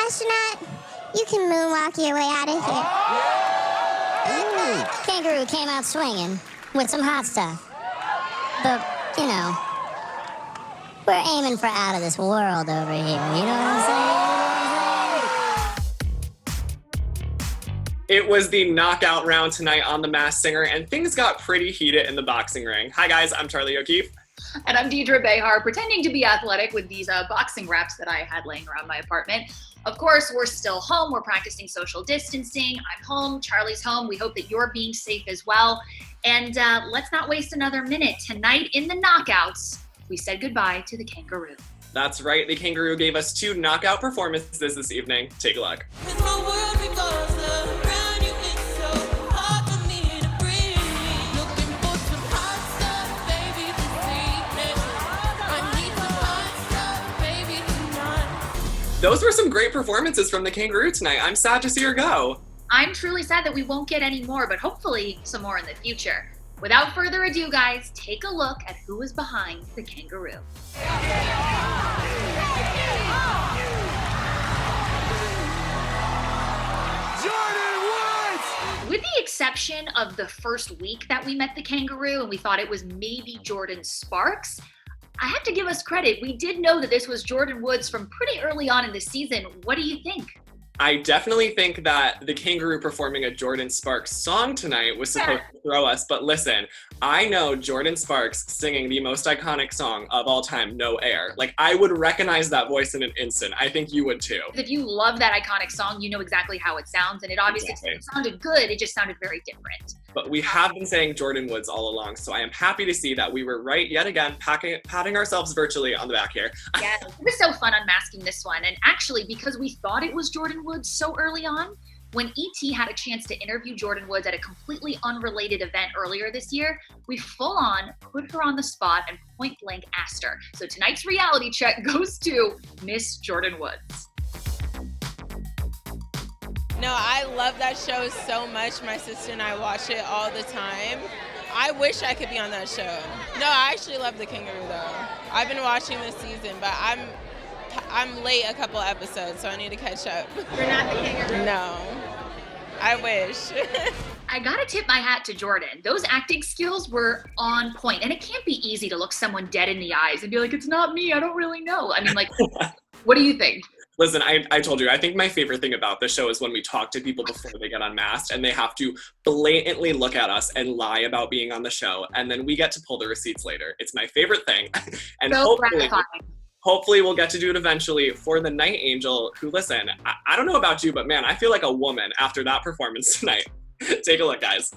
Astronaut, you can moonwalk your way out of here. Kangaroo came out swinging with some hot stuff. But, you know, we're aiming for out of this world over here. You know what I'm saying? It was the knockout round tonight on The Masked Singer, and things got pretty heated in the boxing ring. Hi guys, I'm Charlie O'Keefe. And I'm Deidre Behar, pretending to be athletic with these boxing wraps that I had laying around my apartment. Of course, we're still home. We're practicing social distancing. I'm home. Charlie's home. We hope that you're being safe as well. And let's not waste another minute. Tonight in the knockouts, we said goodbye to the Kangaroo. That's right, the Kangaroo gave us 2 knockout performances this evening. Take a look. Those were some great performances from the Kangaroo tonight. I'm sad to see her go. I'm truly sad that we won't get any more, but hopefully some more in the future. Without further ado, guys, take a look at who is behind the Kangaroo. With the exception of the first week that we met the Kangaroo and we thought it was maybe Jordan Sparks, I have to give us credit. We did know that this was Jordan Woods from pretty early on in the season. What do you think? I definitely think that the Kangaroo performing a Jordan Sparks song tonight was supposed to throw us, but listen, I know Jordan Sparks singing the most iconic song of all time, No Air. Like, I would recognize that voice in an instant. I think you would too. If you love that iconic song, you know exactly how it sounds, and it obviously sounded good, it just sounded very different. But we have been saying Jordan Woods all along, so I am happy to see that we were right yet again, patting ourselves virtually on the back here. Yeah, it was so fun unmasking this one, and actually, because we thought it was Jordan Woods so early on, when ET had a chance to interview Jordan Woods at a completely unrelated event earlier this year, we full on put her on the spot and point blank asked her. So tonight's reality check goes to Miss Jordan Woods. No, I love that show so much. My sister and I watch it all the time. I wish I could be on that show. No, I actually love the Kangaroo though. I've been watching this season, but I'm late a couple episodes, so I need to catch up. You're not the Kangaroo? No, I wish. I gotta tip my hat to Jordan. Those acting skills were on point, and it can't be easy to look someone dead in the eyes and be like, it's not me, I don't really know. I mean, like, what do you think? Listen, I told you, I think my favorite thing about the show is when we talk to people before they get unmasked and they have to blatantly look at us and lie about being on the show, and then we get to pull the receipts later. It's my favorite thing. And so gratifying. Hopefully we'll get to do it eventually for the Night Angel, who, listen, I don't know about you, but man, I feel like a woman after that performance tonight. Take a look, guys.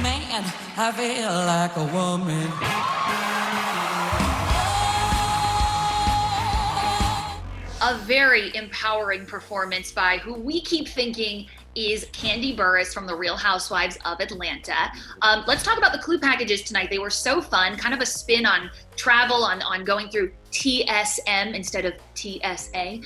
Man, I feel like a woman. A very empowering performance by who we keep thinking is Kandi Burruss from The Real Housewives of Atlanta. Let's talk about the clue packages tonight. They were so fun, kind of a spin on travel, on going through TSM instead of TSA.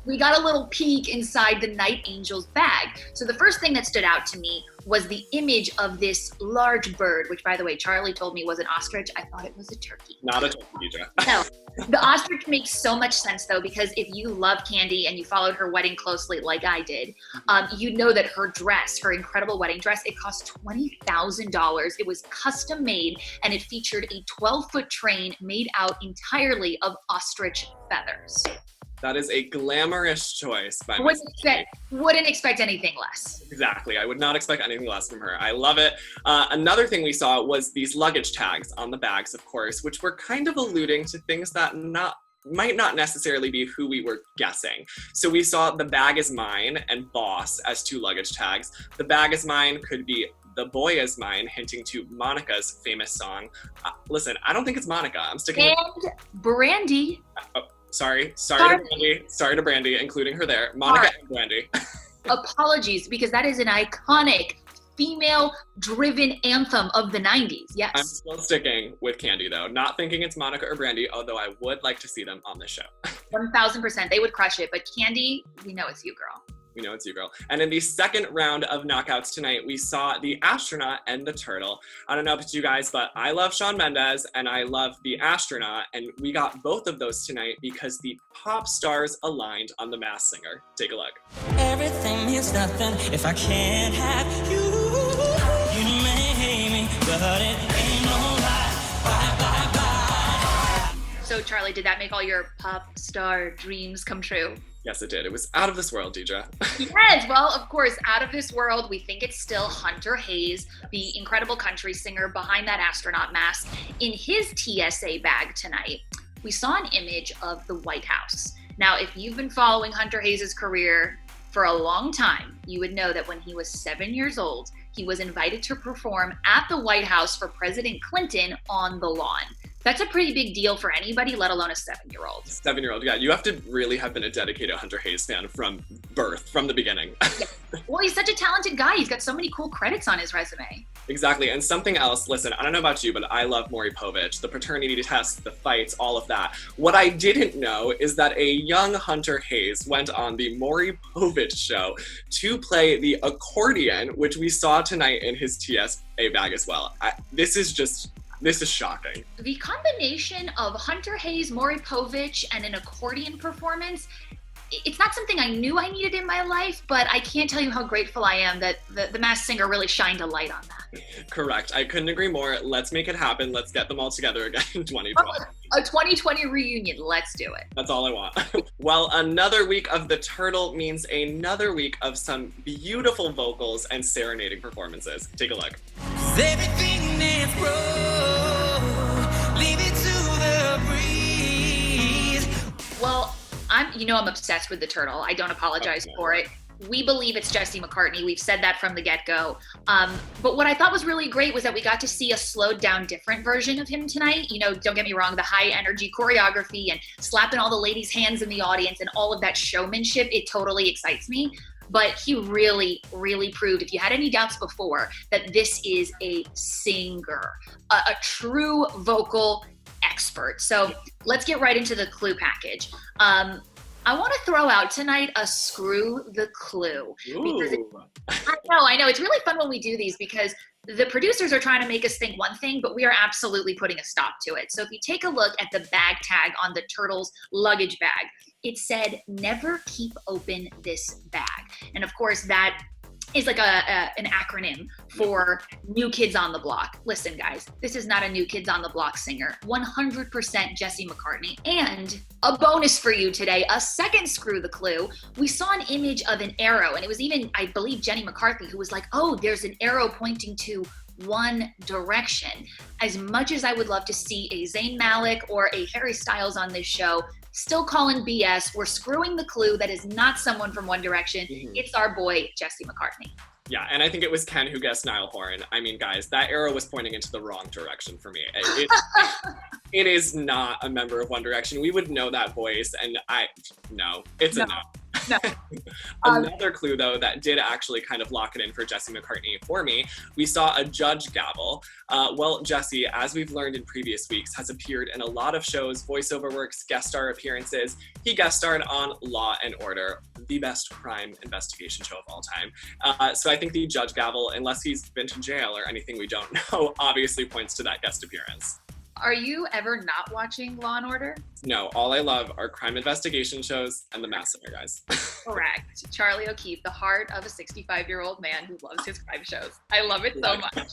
We got a little peek inside the Night Angel's bag. So the first thing that stood out to me was the image of this large bird, which, by the way, Charlie told me was an ostrich. I thought it was a turkey. Not a turkey, Deidre. No. The ostrich makes so much sense, though, because if you love Kandi and you followed her wedding closely like I did, you know that her dress, her incredible wedding dress, it cost $20,000. It was custom made, and it featured a 12-foot train made out entirely of ostrich feathers. That is a glamorous choice by Wouldn't expect anything less. Exactly. I would not expect anything less from her. I love it. Another thing we saw was these luggage tags on the bags, of course, which were kind of alluding to things that might not necessarily be who we were guessing. So we saw The Bag Is Mine and Boss as 2 luggage tags. The Bag Is Mine could be The Boy Is Mine, hinting to Monica's famous song. Listen, I don't think it's Monica. I'm sticking with Brandy. Sorry to Brandy, including her there. Monica and Brandy. Apologies, because that is an iconic female-driven anthem of the 90s, yes. I'm still sticking with Kandi, though. Not thinking it's Monica or Brandy, although I would like to see them on the show. 1,000%. They would crush it, but Kandi, we know it's you, girl. We know it's you, girl. And in the second round of knockouts tonight, we saw the Astronaut and the Turtle. I don't know about you guys, but I love Shawn Mendes and I love the Astronaut, and we got both of those tonight because the pop stars aligned on The Masked Singer. Take a look. Everything means nothing if I can't have you. You may hate me, but it ain't no lie. Bye, bye, bye. So Charlie, did that make all your pop star dreams come true? Yes, it did. It was out of this world, Deidre. Yes, well, of course, out of this world, we think it's still Hunter Hayes, the incredible country singer behind that astronaut mask. In his TSA bag tonight, we saw an image of the White House. Now, if you've been following Hunter Hayes' career for a long time, you would know that when he was 7 years old, he was invited to perform at the White House for President Clinton on the lawn. That's a pretty big deal for anybody, let alone a 7-year-old. 7-year-old, yeah. You have to really have been a dedicated Hunter Hayes fan from birth, from the beginning. Yeah. Well, he's such a talented guy. He's got so many cool credits on his resume. Exactly, and something else, listen, I don't know about you, but I love Maury Povich, the paternity test, the fights, all of that. What I didn't know is that a young Hunter Hayes went on the Maury Povich show to play the accordion, which we saw tonight in his TSA bag as well. This is shocking. The combination of Hunter Hayes, Maury Povich, and an accordion performance, it's not something I knew I needed in my life, but I can't tell you how grateful I am that the Masked Singer really shined a light on that. Correct. I couldn't agree more. Let's make it happen. Let's get them all together again in 2020. A 2020 reunion. Let's do it. That's all I want. Well, another week of the Turtle means another week of some beautiful vocals and serenading performances. Take a look. Everything is broke. Leave it to the breeze. Well, I'm obsessed with the Turtle. I don't apologize for it. We believe it's Jesse McCartney. We've said that from the get-go. But what I thought was really great was that we got to see a slowed down, different version of him tonight. Don't get me wrong, the high energy choreography and slapping all the ladies' hands in the audience and all of that showmanship, it totally excites me. But he really, really proved, if you had any doubts before, that this is a singer, a true vocal expert. So let's get right into the clue package. I want to throw out tonight a screw the clue. Because I know. It's really fun when we do these because the producers are trying to make us think one thing, but we are absolutely putting a stop to it. So if you take a look at the bag tag on the Turtle's luggage bag, it said, "Never keep open this bag." And of course, that is like an acronym for New Kids on the Block. Listen, guys, this is not a New Kids on the Block singer. 100% Jesse McCartney. And a bonus for you today, a second screw the clue. We saw an image of an arrow, and it was even, I believe, Jenny McCarthy who was like, "Oh, there's an arrow pointing to One Direction." As much as I would love to see a Zayn Malik or a Harry Styles on this show, still calling BS. We're screwing the clue. That is not someone from One Direction. It's our boy, Jesse McCartney. Yeah, and I think it was Ken who guessed Niall Horan. I mean, guys, that arrow was pointing into the wrong direction for me. It is not a member of One Direction. We would know that voice, and it's a no. No. Another clue, though, that did actually kind of lock it in for Jesse McCartney for me, we saw a judge gavel. Well, Jesse, as we've learned in previous weeks, has appeared in a lot of shows, voiceover works, guest star appearances. He guest starred on Law and Order, the best crime investigation show of all time. So I think the judge gavel, unless he's been to jail or anything we don't know, obviously points to that guest appearance. Are you ever not watching Law and Order? No, all I love are crime investigation shows and The Masked Singer, guys. Correct. Charlie O'Keefe, the heart of a 65-year-old man who loves his crime shows. I love it so much.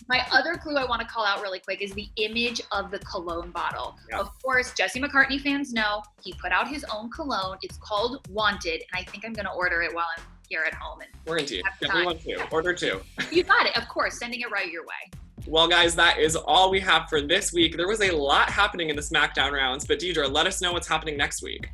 My other clue I want to call out really quick is the image of the cologne bottle. Yeah. Of course, Jesse McCartney fans know he put out his own cologne. It's called Wanted, and I think I'm going to order it while I'm here at home. We're into you. Everyone too. Order two. You got it. Of course, sending it right your way. Well, guys, that is all we have for this week. There was a lot happening in the SmackDown rounds, but Deidre, let us know what's happening next week.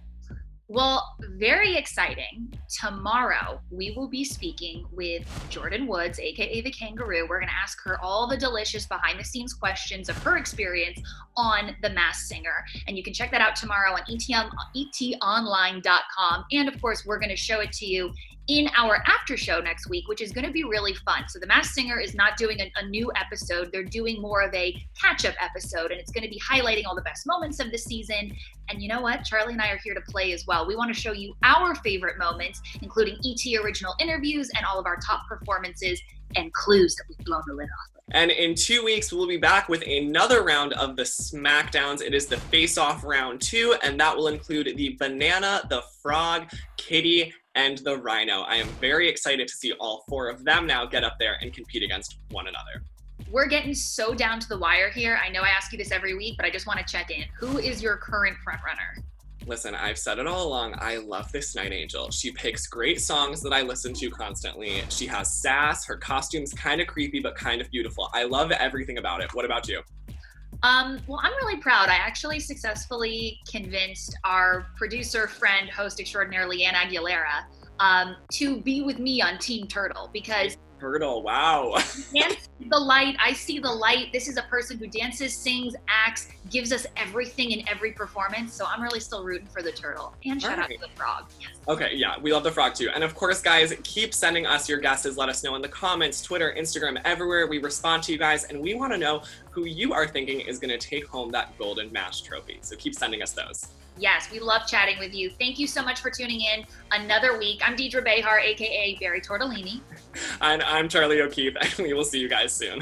Well, very exciting. Tomorrow, we will be speaking with Jordan Woods, aka the Kangaroo. We're going to ask her all the delicious behind-the-scenes questions of her experience on The Masked Singer. And you can check that out tomorrow on etonline.com. And of course, we're going to show it to you in our after show next week, which is going to be really fun. So The Masked Singer is not doing a new episode. They're doing more of a catch-up episode, and it's going to be highlighting all the best moments of the season. And you know what? Charlie and I are here to play as well. We want to show you our favorite moments segments, including ET original interviews and all of our top performances and clues that we've blown the lid off. And in 2 weeks, we'll be back with another round of the SmackDowns. It is the Face-Off round 2, and that will include the Banana, the Frog, Kitty, and the Rhino. I am very excited to see all 4 of them now get up there and compete against one another. We're getting so down to the wire here. I know I ask you this every week, but I just want to check in. Who is your current front runner? Listen, I've said it all along. I love this Night Angel. She picks great songs that I listen to constantly. She has sass. Her costume's kind of creepy, but kind of beautiful. I love everything about it. What about you? Well, I'm really proud. I actually successfully convinced our producer, friend, host extraordinaire, Leanne Aguilera, to be with me on Team Turtle because Turtle, wow. dance the light. I see the light. This is a person who dances, sings, acts, gives us everything in every performance. So I'm really still rooting for the turtle. And shout out to the frog. Yes. Okay, yeah, we love the frog too. And of course, guys, keep sending us your guesses. Let us know in the comments, Twitter, Instagram, everywhere. We respond to you guys, and we want to know who you are thinking is going to take home that golden mash trophy. So keep sending us those. Yes, we love chatting with you. Thank you so much for tuning in another week. I'm Deidre Behar, aka Barry Tortellini. And I'm Charlie O'Keefe, and we will see you guys soon.